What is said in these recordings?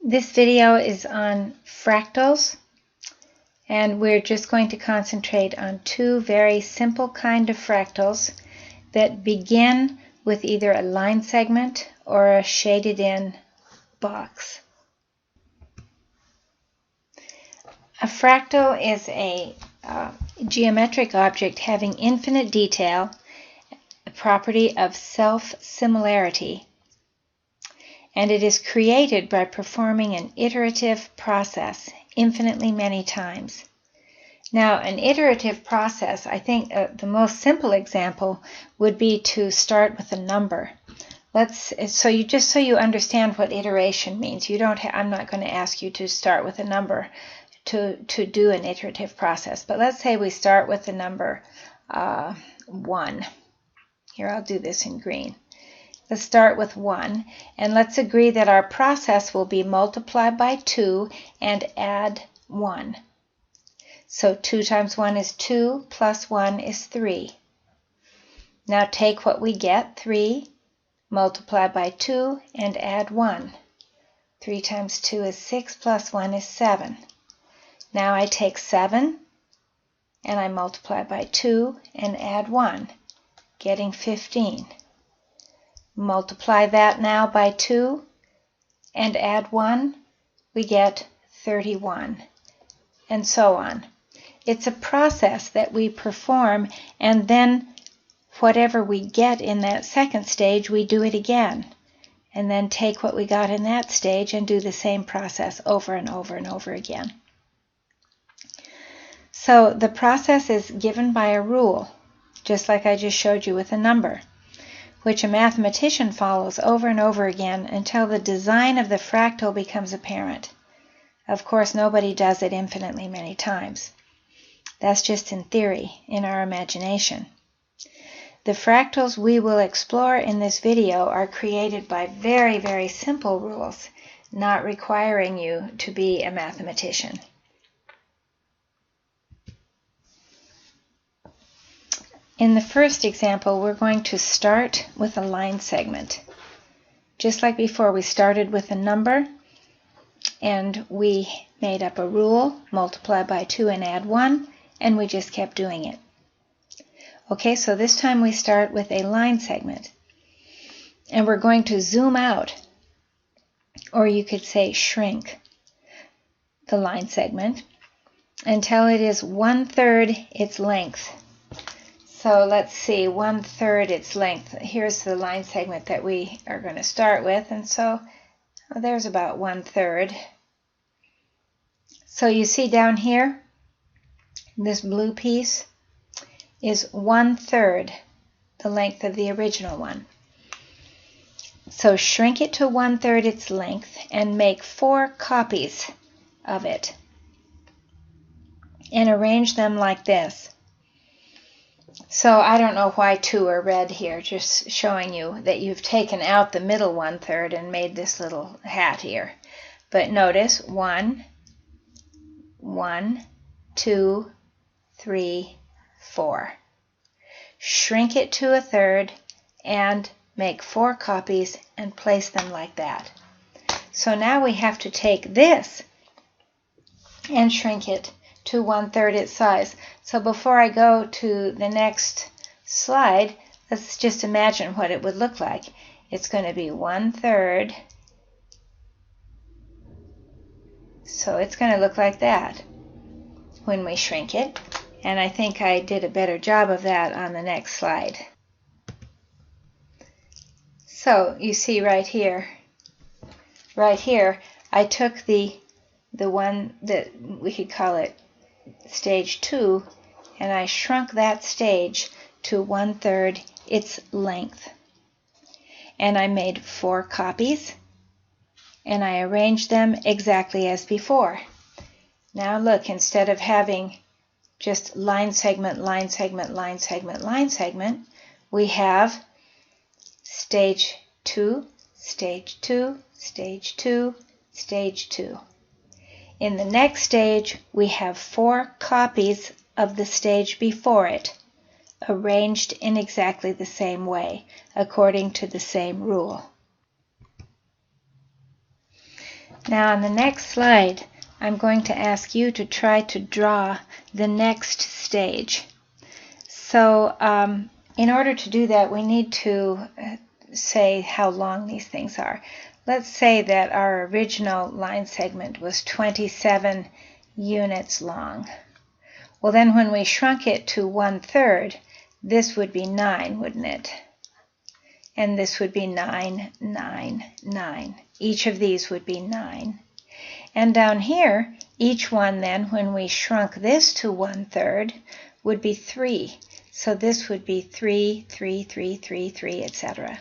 This video is on fractals, and we're just going to concentrate on two very simple kind of fractals that begin with either a line segment or a shaded in box. A fractal is a geometric object having infinite detail, a property of self-similarity, and it is created by performing an iterative process infinitely many times. Now, an iterative process, I think the most simple example would be to start with a number. So you understand what iteration means. I'm not going to ask you to start with a number to do an iterative process, but let's say we start with the number 1. Here, I'll do this in green. Let's start with 1, and let's agree that our process will be multiply by 2 and add 1. So 2 times 1 is 2, plus 1 is 3. Now take what we get, 3, multiply by 2 and add 1. 3 times 2 is 6, plus 1 is 7. Now I take 7 and I multiply by 2 and add 1, getting 15. Multiply that now by 2 and add 1, we get 31, and so on. It's a process that we perform, and then whatever we get in that second stage, we do it again, and then take what we got in that stage and do the same process over and over and over again. So the process is given by a rule, just like I just showed you with a number, which a mathematician follows over and over again until the design of the fractal becomes apparent. Of course, nobody does it infinitely many times. That's just in theory, in our imagination. The fractals we will explore in this video are created by very, very simple rules, not requiring you to be a mathematician. In the first example, we're going to start with a line segment. Just like before, we started with a number, and we made up a rule, multiply by 2 and add 1, and we just kept doing it. Okay, so this time we start with a line segment, and we're going to zoom out, or you could say shrink, the line segment until it is 1/3 its length. So let's see, 1/3 its length. Here's the line segment that we are going to start with, and so there's about 1/3. So you see down here, this blue piece is 1/3 the length of the original one. So shrink it to 1/3 its length and make 4 copies of it and arrange them like this. So I don't know why 2 are red here, just showing you that you've taken out the middle 1/3 and made this little hat here. But notice 1, 1, 2, 3, 4. Shrink it to 1/3 and make 4 copies and place them like that. So now we have to take this and shrink it to 1/3 its size. So before I go to the next slide, let's just imagine what it would look like. It's going to be 1/3. So it's going to look like that when we shrink it. And I think I did a better job of that on the next slide. So you see right here, I took the one that we could call it stage 2, and I shrunk that stage to 1/3 its length. And I made 4 copies, and I arranged them exactly as before. Now look, instead of having just line segment, line segment, line segment, line segment, we have stage 2, stage 2, stage 2, stage 2. In the next stage, we have 4 copies of the stage before it, arranged in exactly the same way, according to the same rule. Now on the next slide, I'm going to ask you to try to draw the next stage. So in order to do that, we need to say how long these things are. Let's say that our original line segment was 27 units long. Well, then when we shrunk it to 1/3, this would be 9, wouldn't it? And this would be 9, 9, 9. Each of these would be 9. And down here, each one then, when we shrunk this to 1/3, would be 3. So this would be 3, 3, 3, 3, 3, etc.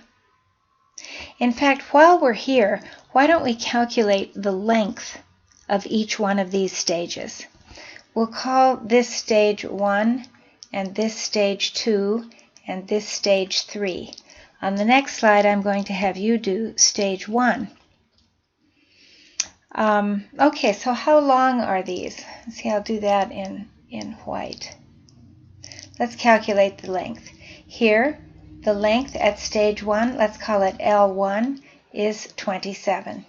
In fact, while we're here, why don't we calculate the length of each one of these stages? We'll call this stage 1, and this stage 2, and this stage 3. On the next slide, I'm going to have you do stage 1. Okay, so how long are these? Let's see, I'll do that in white. Let's calculate the length. Here, the length at stage 1, let's call it L1, is 27.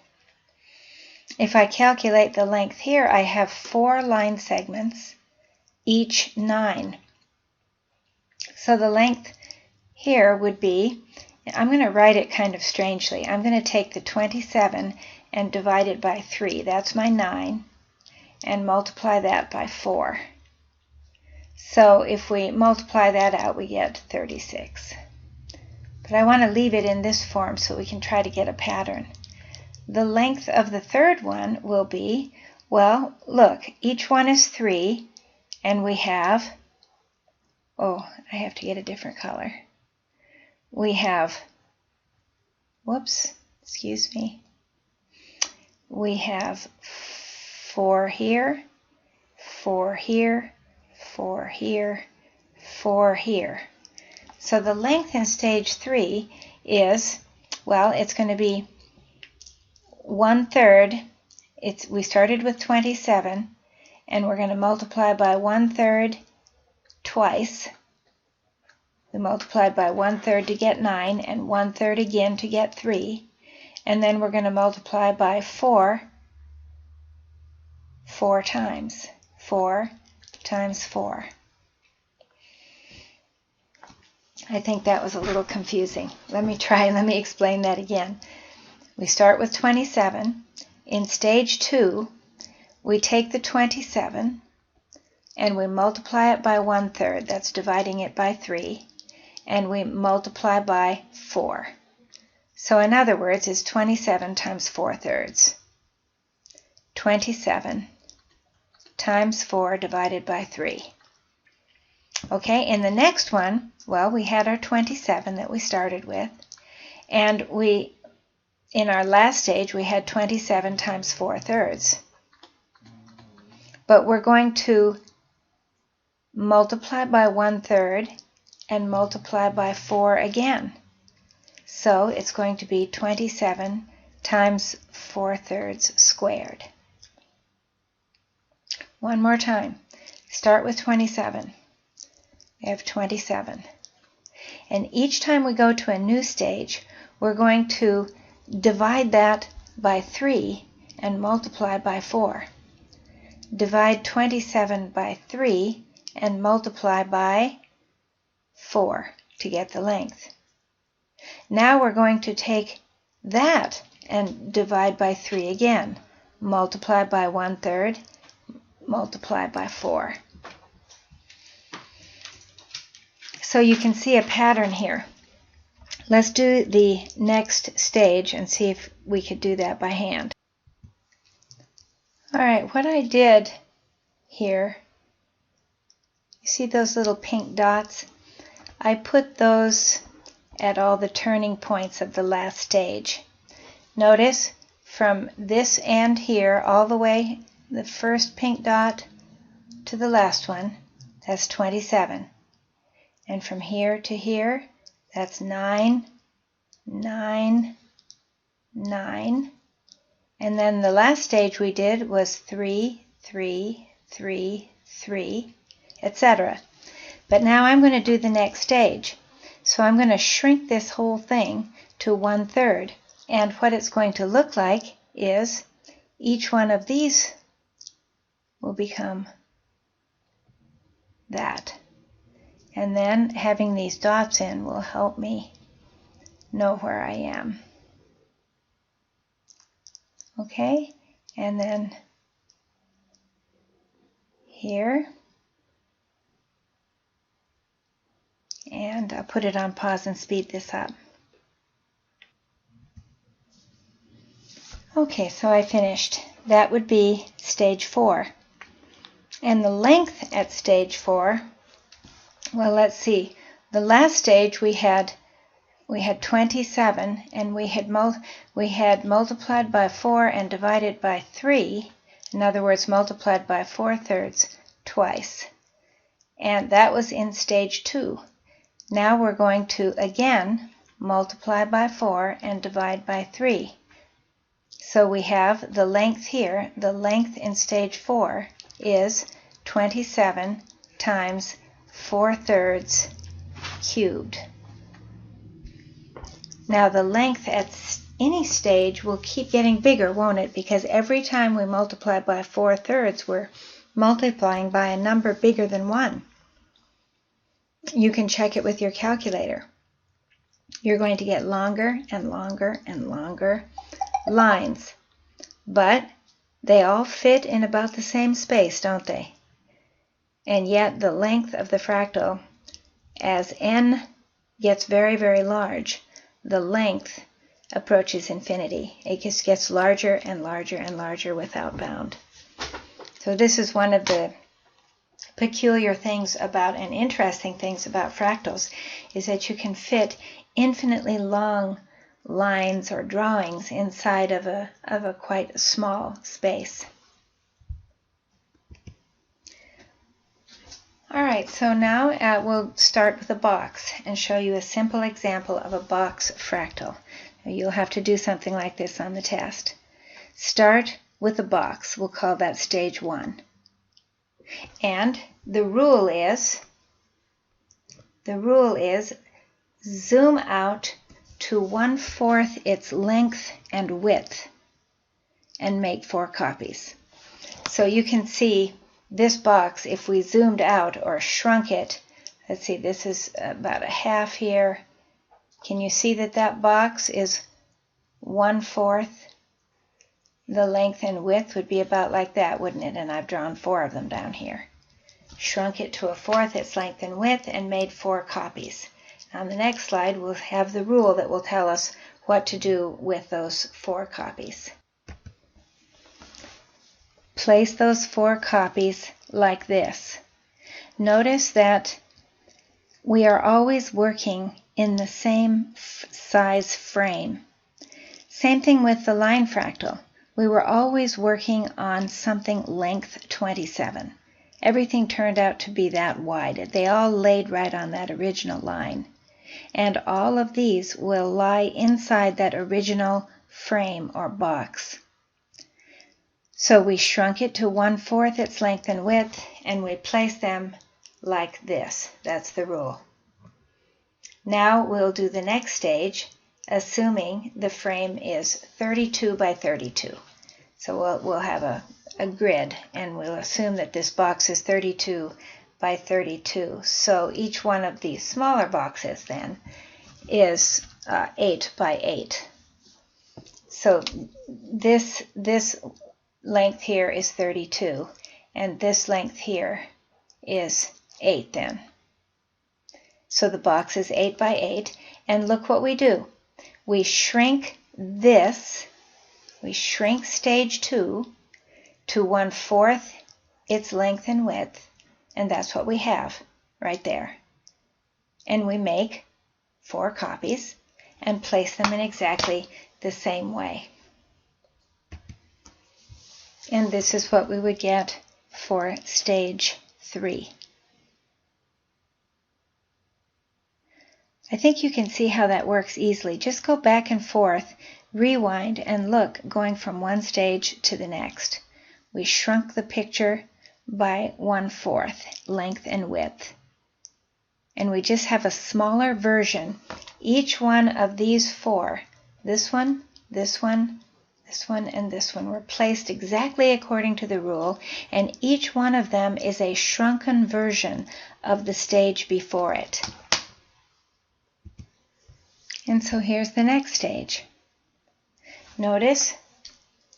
If I calculate the length here, I have 4 line segments, each 9. So the length here would be, I'm going to write it kind of strangely. I'm going to take the 27 and divide it by 3. That's my 9. And multiply that by 4. So if we multiply that out, we get 36. But I want to leave it in this form so we can try to get a pattern. The length of the third one will be, well, look, each one is 3, and we have, oh, I have to get a different color. We have, whoops, excuse me. We have 4 here, 4 here, 4 here, 4 here. So the length in stage 3 is, well, it's going to be 1/3. We started with 27, and we're going to multiply by 1/3 twice. We multiplied by 1/3 to get 9, and 1/3 again to get 3. And then we're going to multiply by 4 times. 4 times 4. I think that was a little confusing. Let me explain that again. We start with 27. In stage 2, we take the 27 and we multiply it by 1/3. That's dividing it by 3. And we multiply by 4. So in other words, it's 27 times 4/3. 27 times 4 divided by 3. Okay, in the next one, well, we had our 27 that we started with, and in our last stage, we had 27 times 4/3. But we're going to multiply by 1/3 and multiply by 4 again. So it's going to be 27 times 4/3 squared. One more time. Start with 27. We have 27. And each time we go to a new stage, we're going to divide that by 3 and multiply by 4. Divide 27 by 3 and multiply by 4 to get the length. Now we're going to take that and divide by 3 again. Multiply by 1/3, multiply by 4. So you can see a pattern here. Let's do the next stage and see if we could do that by hand. All right, what I did here, you see those little pink dots? I put those at all the turning points of the last stage. Notice from this end here all the way, the first pink dot to the last one, that's 27. And from here to here, that's 9, 9, 9. And then the last stage we did was 3, 3, 3, 3, etc. But now I'm going to do the next stage. So I'm going to shrink this whole thing to 1/3. And what it's going to look like is each one of these will become that. And then having these dots in will help me know where I am. Okay, and then here, and I'll put it on pause and speed this up. Okay, so I finished. That would be stage 4. And the length at stage 4, well, let's see. The last stage we had 27, and we had multiplied by 4 and divided by 3. In other words, multiplied by 4/3 twice. And that was in stage 2. Now we're going to again multiply by 4 and divide by 3. So we have the length here. The length in stage 4 is 27 times 4/3 cubed. Now the length at any stage will keep getting bigger, won't it? Because every time we multiply by 4/3, we're multiplying by a number bigger than 1. You can check it with your calculator. You're going to get longer and longer and longer lines, but they all fit in about the same space, don't they? And yet the length of the fractal, as n gets very, very large, the length approaches infinity. It just gets larger and larger and larger without bound. So this is one of the peculiar things about and interesting things about fractals, is that you can fit infinitely long lines or drawings inside of a quite small space. All right, so now we'll start with a box and show you a simple example of a box fractal. Now, you'll have to do something like this on the test. Start with a box. We'll call that stage 1. And the rule is zoom out to 1/4 its length and width and make 4 copies. So you can see this box, if we zoomed out or shrunk it, let's see, this is about a half here. Can you see that that box is 1/4? The length and width would be about like that, wouldn't it? And I've drawn 4 of them down here. Shrunk it to 1/4 its length and width and made 4 copies. On the next slide, we'll have the rule that will tell us what to do with those 4 copies. Place those 4 copies like this. Notice that we are always working in the same size frame. Same thing with the line fractal. We were always working on something length 27. Everything turned out to be that wide. They all laid right on that original line. And all of these will lie inside that original frame or box. So we shrunk it to 1/4 its length and width, and we place them like this. That's the rule. Now we'll do the next stage, assuming the frame is 32 by 32. So we'll have a grid, and we'll assume that this box is 32 by 32. So each one of these smaller boxes then is 8 by 8. So this length here is 32, and this length here is 8 then. So the box is 8 by 8, and look what we do. We shrink this, we shrink stage 2 to 1/4 its length and width, and that's what we have right there. And we make 4 copies and place them in exactly the same way. And this is what we would get for stage 3. I think you can see how that works easily. Just go back and forth, rewind, and look, going from one stage to the next. We shrunk the picture by 1/4 length and width. And we just have a smaller version. Each one of these 4, this one, this one, and this one were placed exactly according to the rule, and each one of them is a shrunken version of the stage before it. And so here's the next stage. Notice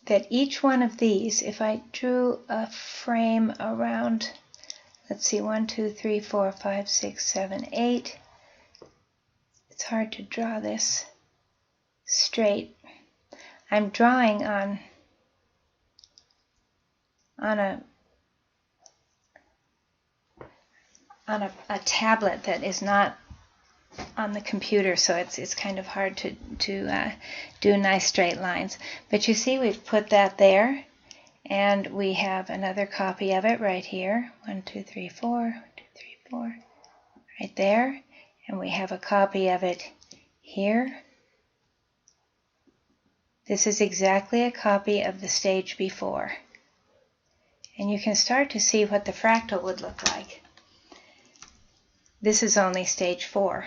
that each one of these, if I drew a frame around, let's see, 1, 2, 3, 4, 5, 6, 7, 8. It's hard to draw this straight. I'm drawing on a tablet that is not on the computer, so it's kind of hard to do nice straight lines. But you see, we've put that there, and we have another copy of it right here. 1, 2, 3, 4. 1, 2, 3, 4. Right there, and we have a copy of it here. This is exactly a copy of the stage before. And you can start to see what the fractal would look like. This is only stage 4.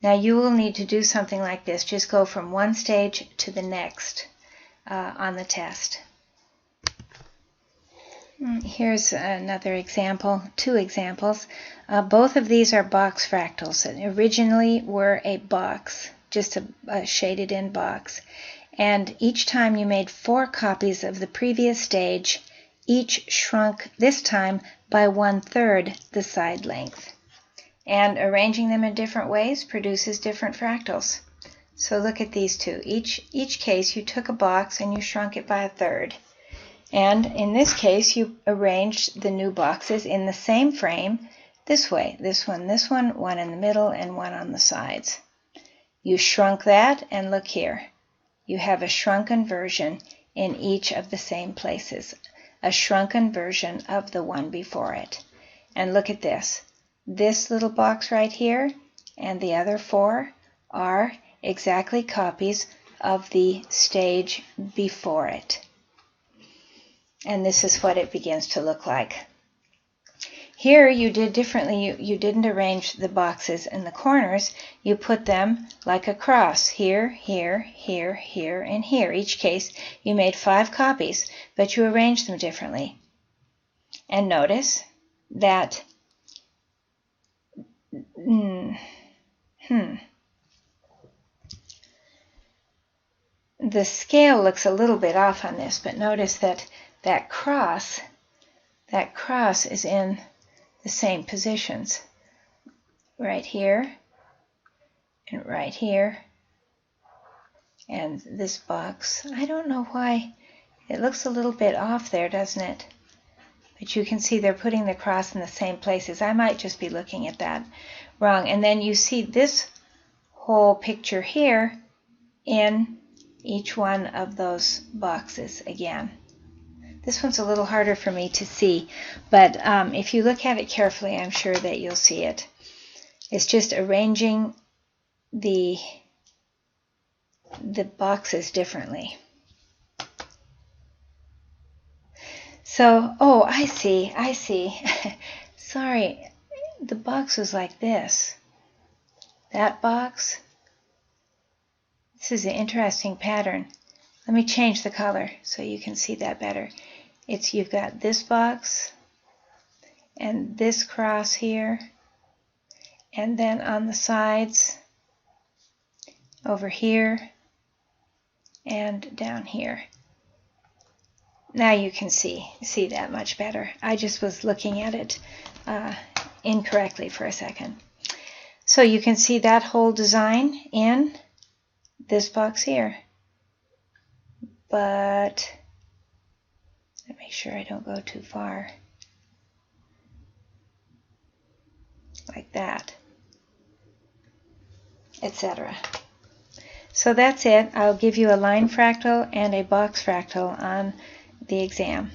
Now you will need to do something like this. Just go from one stage to the next on the test. Here's another example, 2 examples. Both of these are box fractals that originally were a box, just a shaded in box. And each time you made 4 copies of the previous stage, each shrunk this time by 1/3 the side length. And arranging them in different ways produces different fractals. So look at these two. Each case you took a box and you shrunk it by 1/3. And in this case you arranged the new boxes in the same frame this way. This one, one in the middle, and one on the sides. You shrunk that, and look here. You have a shrunken version in each of the same places. A shrunken version of the one before it. And look at this. This little box right here and the other 4 are exactly copies of the stage before it. And this is what it begins to look like. Here you did differently. You didn't arrange the boxes in the corners. You put them like a cross. Here, here, here, here, and here. Each case you made 5 copies, but you arranged them differently. And notice that the scale looks a little bit off on this, but notice that that cross is in the same positions. Right here, and right here, and this box. I don't know why it looks a little bit off there, doesn't it? But you can see they're putting the cross in the same places. I might just be looking at that wrong. And then you see this whole picture here in each one of those boxes again. This one's a little harder for me to see, but if you look at it carefully, I'm sure that you'll see it. It's just arranging the boxes differently. So, oh, I see. Sorry, the box was like this. That box. This is an interesting pattern. Let me change the color so you can see that better. You've got this box and this cross here, and then on the sides over here and down here. Now you can see that much better. I just was looking at it incorrectly for a second. So you can see that whole design in this box here. But let me make sure I don't go too far. Like that, etc. So that's it. I'll give you a line fractal and a box fractal on the exam.